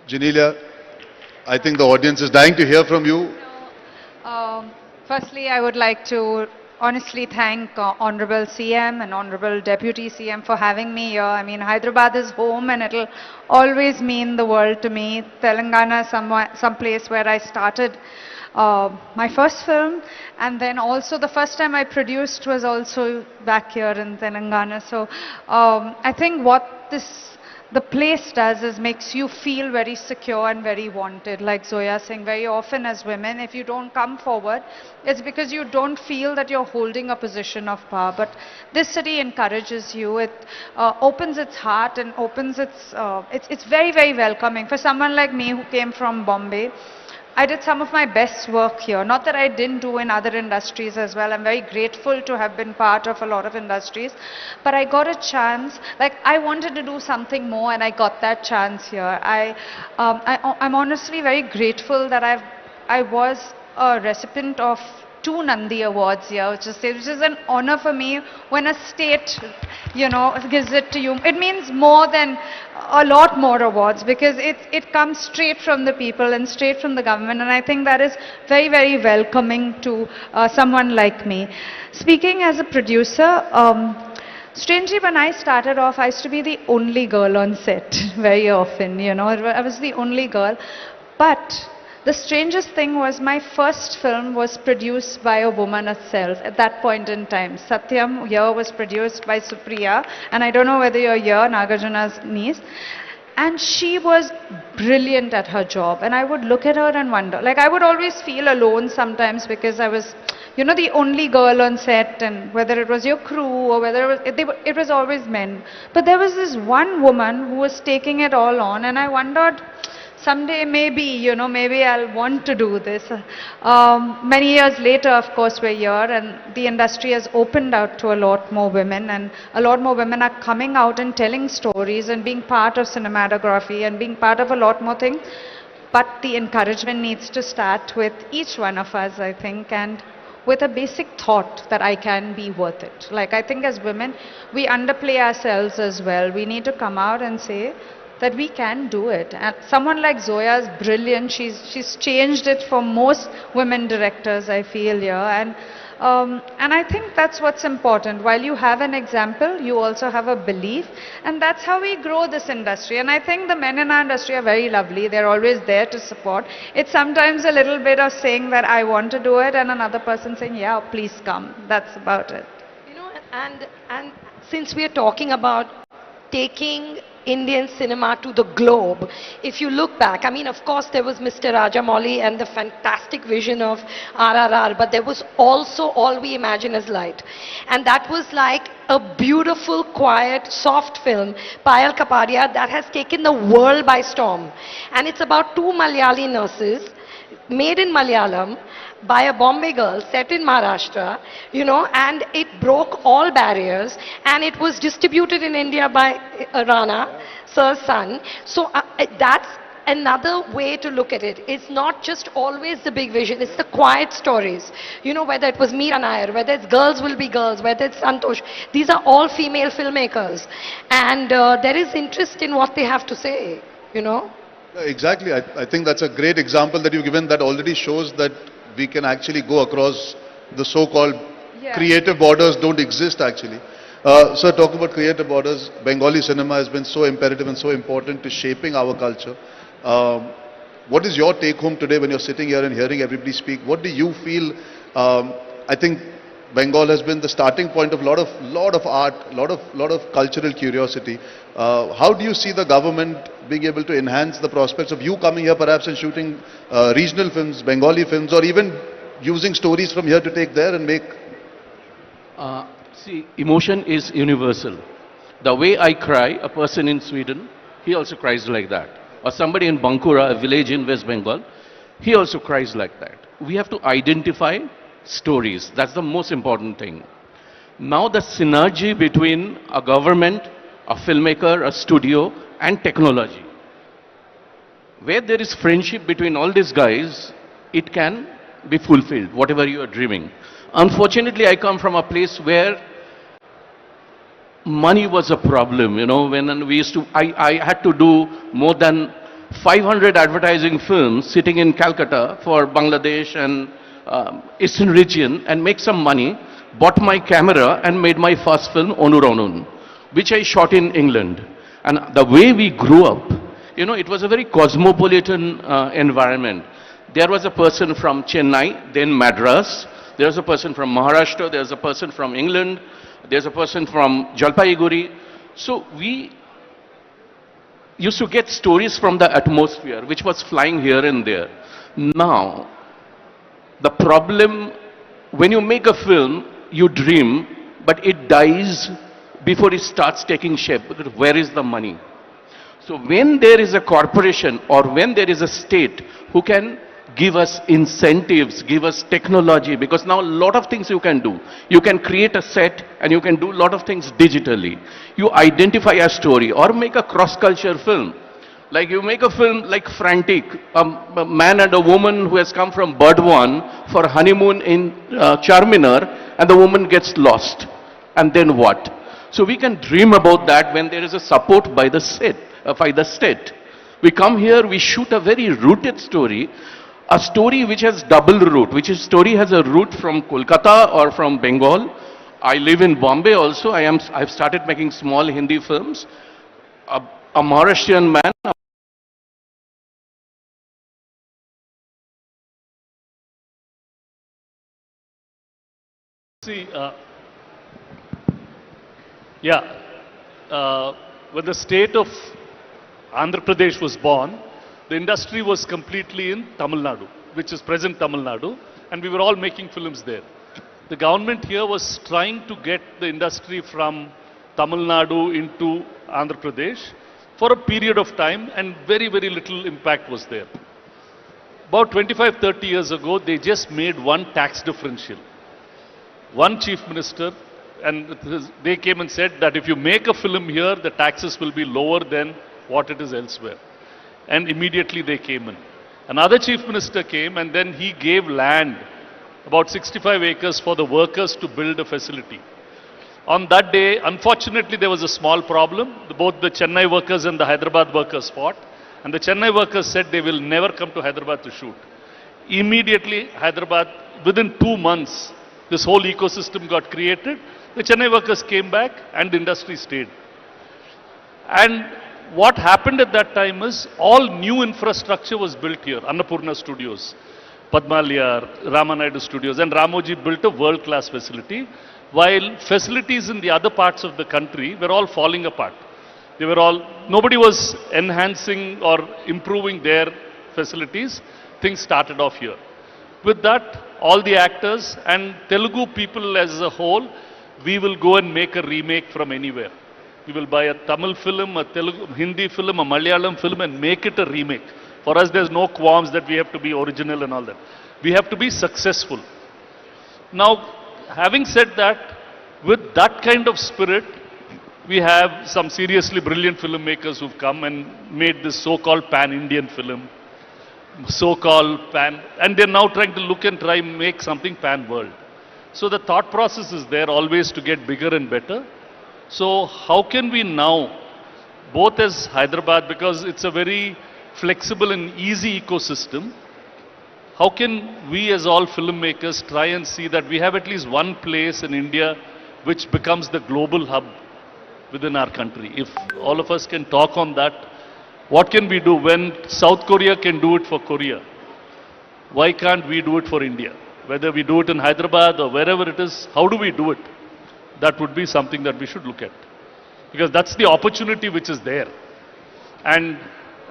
Genelia, I think the audience is dying to hear from you. Firstly, I would like to honestly thank Honorable CM and Honorable Deputy CM for having me here. I mean, Hyderabad is home and it'll always mean the world to me. Telangana, some place where I started my first film, and then also the first time I produced was also back here in Telangana. So I think what the place does is makes you feel very secure and very wanted. Like Zoya saying, very often as women, if you don't come forward, it's because you don't feel that you're holding a position of power. But this city encourages you. It opens its heart and opens it's very, very welcoming. For someone like me who came from Bombay, I did some of my best work here. Not that I didn't do in other industries as well. I'm very grateful to have been part of a lot of industries. But I got a chance, like I wanted to do something more and I got that chance here. I'm honestly very grateful that I was a recipient of 2 Nandi Awards here, which is an honor for me when a state, gives it to you. It means more than a lot more awards because it comes straight from the people and straight from the government, and I think that is very, very welcoming to someone like me. Speaking as a producer, strangely, when I started off, I used to be the only girl on set very often, I was the only girl. But the strangest thing was my first film was produced by a woman herself at that point in time. Satyam here was produced by Supriya, and I don't know whether you're here, Nagarjuna's niece. And she was brilliant at her job. And I would look at her and wonder, like I would always feel alone sometimes because I was, the only girl on set, and whether it was your crew or whether it was always men. But there was this one woman who was taking it all on, and I wondered, someday maybe, maybe I'll want to do this. Many years later, of course, we're here and the industry has opened out to a lot more women, and a lot more women are coming out and telling stories and being part of cinematography and being part of a lot more things. But the encouragement needs to start with each one of us, I think, and with a basic thought that I can be worth it. Like I think as women, we underplay ourselves as well. We need to come out and say that we can do it. And someone like Zoya is brilliant. She's changed it for most women directors, I feel, yeah. And I think that's what's important. While you have an example, you also have a belief, and that's how we grow this industry. And I think the men in our industry are very lovely. They're always there to support. It's sometimes a little bit of saying that I want to do it, and another person saying, yeah, please come. That's about it. And since we are talking about taking Indian cinema to the globe, if you look back, I mean, of course, there was Mr. Rajamouli and the fantastic vision of RRR, but there was also All We Imagine Is Light. And that was like a beautiful, quiet, soft film, Payal Kapadia, that has taken the world by storm. And it's about 2 Malayali nurses, made in Malayalam, by a Bombay girl set in Maharashtra, and it broke all barriers, and it was distributed in India by Rana, Sir's son. So that's another way to look at it. It's not just always the big vision, it's the quiet stories. Whether it was Meera Nair, whether it's Girls Will Be Girls, whether it's Santosh, these are all female filmmakers. And there is interest in what they have to say, Exactly. I think that's a great example that you've given that already shows that we can actually go across the so-called creative borders don't exist actually. So talk about creative borders. Bengali cinema has been so imperative and so important to shaping our culture. What is your take home today when you're sitting here and hearing everybody speak? What do you feel? I think Bengal has been the starting point of lot of art, lot of cultural curiosity. How do you see the government being able to enhance the prospects of you coming here perhaps and shooting regional films, Bengali films, or even using stories from here to take there and make? See, emotion is universal. The way I cry, a person in Sweden, he also cries like that. Or somebody in Bankura, a village in West Bengal, he also cries like that. We have to identify stories. That's the most important thing. Now the synergy between a government, a filmmaker, a studio, and technology. Where there is friendship between all these guys, it can be fulfilled, whatever you are dreaming. Unfortunately, I come from a place where money was a problem, when we used to, I had to do more than 500 advertising films sitting in Calcutta for Bangladesh and Eastern region and make some money, bought my camera and made my first film, Onuronun, which I shot in England. And the way we grew up, it was a very cosmopolitan environment. There was a person from Chennai, then Madras. There was a person from Maharashtra. There was a person from England. There's a person from Jalpaiguri. So we used to get stories from the atmosphere, which was flying here and there. Now, the problem, when you make a film, you dream, but it dies before it starts taking shape. Where is the money? So when there is a corporation or when there is a state who can give us incentives, give us technology, because now a lot of things you can do. You can create a set and you can do a lot of things digitally. You identify a story or make a cross-culture film. Like you make a film like Frantic, a man and a woman who has come from Burdwan for honeymoon in Charminar, and the woman gets lost. And then what? So we can dream about that when there is a support by the state. We come here, we shoot a very rooted story, a story which has double root, which is story has a root from Kolkata or from Bengal. I live in Bombay also. I've started making small Hindi films. A Maharashtrian man. See, when the state of Andhra Pradesh was born, the industry was completely in Tamil Nadu, which is present Tamil Nadu, and we were all making films there. The government here was trying to get the industry from Tamil Nadu into Andhra Pradesh for a period of time, and very, very little impact was there. About 25-30 years ago, they just made one tax differential. One chief minister, and they came and said that if you make a film here, the taxes will be lower than what it is elsewhere. And immediately they came in. Another chief minister came and then he gave land, about 65 acres for the workers to build a facility. On that day, unfortunately, there was a small problem. Both the Chennai workers and the Hyderabad workers fought. And the Chennai workers said they will never come to Hyderabad to shoot. Immediately, Hyderabad, within 2 months, this whole ecosystem got created. The Chennai workers came back and the industry stayed. And what happened at that time is all new infrastructure was built here. Annapurna Studios, Padmaliyar, Ramanaidu Studios, and Ramoji built a world-class facility, while facilities in the other parts of the country were all falling apart. They were all, nobody was enhancing or improving their facilities. Things started off here. With that, all the actors and Telugu people as a whole, we will go and make a remake from anywhere. We will buy a Tamil film, a Telugu, Hindi film, a Malayalam film and make it a remake. For us, there's no qualms that we have to be original and all that. We have to be successful. Now, having said that, with that kind of spirit, we have some seriously brilliant filmmakers who've come and made this so-called pan-Indian film, so-called pan, and they're now trying to look and try and make something pan-world. So the thought process is there always to get bigger and better. So how can we now, both as Hyderabad, because it's a very flexible and easy ecosystem, how can we as all filmmakers try and see that we have at least one place in India which becomes the global hub within our country? If all of us can talk on that, what can we do when South Korea can do it for Korea? Why can't we do it for India? Whether we do it in Hyderabad or wherever it is, how do we do it? That would be something that we should look at. Because that's the opportunity which is there. And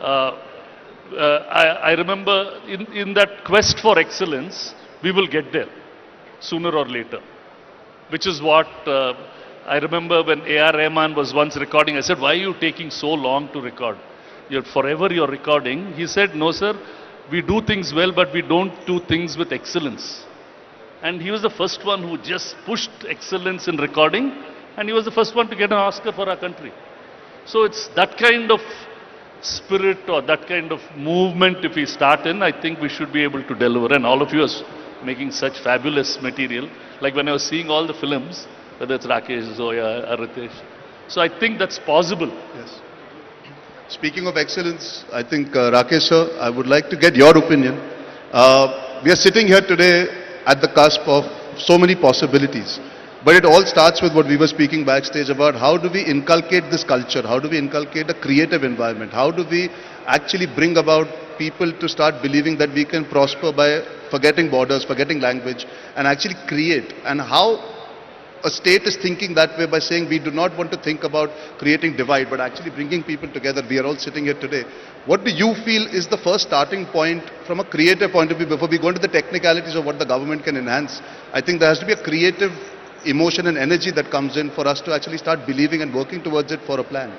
I remember in that quest for excellence, we will get there sooner or later. Which is what I remember when A.R. Rahman was once recording. I said, why are you taking so long to record? You're recording. He said, no sir, we do things well, but we don't do things with excellence. And he was the first one who just pushed excellence in recording, and he was the first one to get an Oscar for our country. So it's that kind of spirit or that kind of movement if we start in, I think we should be able to deliver. And all of you are making such fabulous material. Like when I was seeing all the films, whether it's Rakesh, Zoya, or Ritesh. So I think that's possible. Yes. Speaking of excellence, I think, Rakesh sir, I would like to get your opinion. We are sitting here today at the cusp of so many possibilities. But it all starts with what we were speaking backstage about. How do we inculcate this culture? How do we inculcate a creative environment? How do we actually bring about people to start believing that we can prosper by forgetting borders, forgetting language, and actually create? And how a state is thinking that way by saying we do not want to think about creating divide, but actually bringing people together. We are all sitting here today. What do you feel is the first starting point from a creative point of view before we go into the technicalities of what the government can enhance? I think there has to be a creative emotion and energy that comes in for us to actually start believing and working towards it for a plan.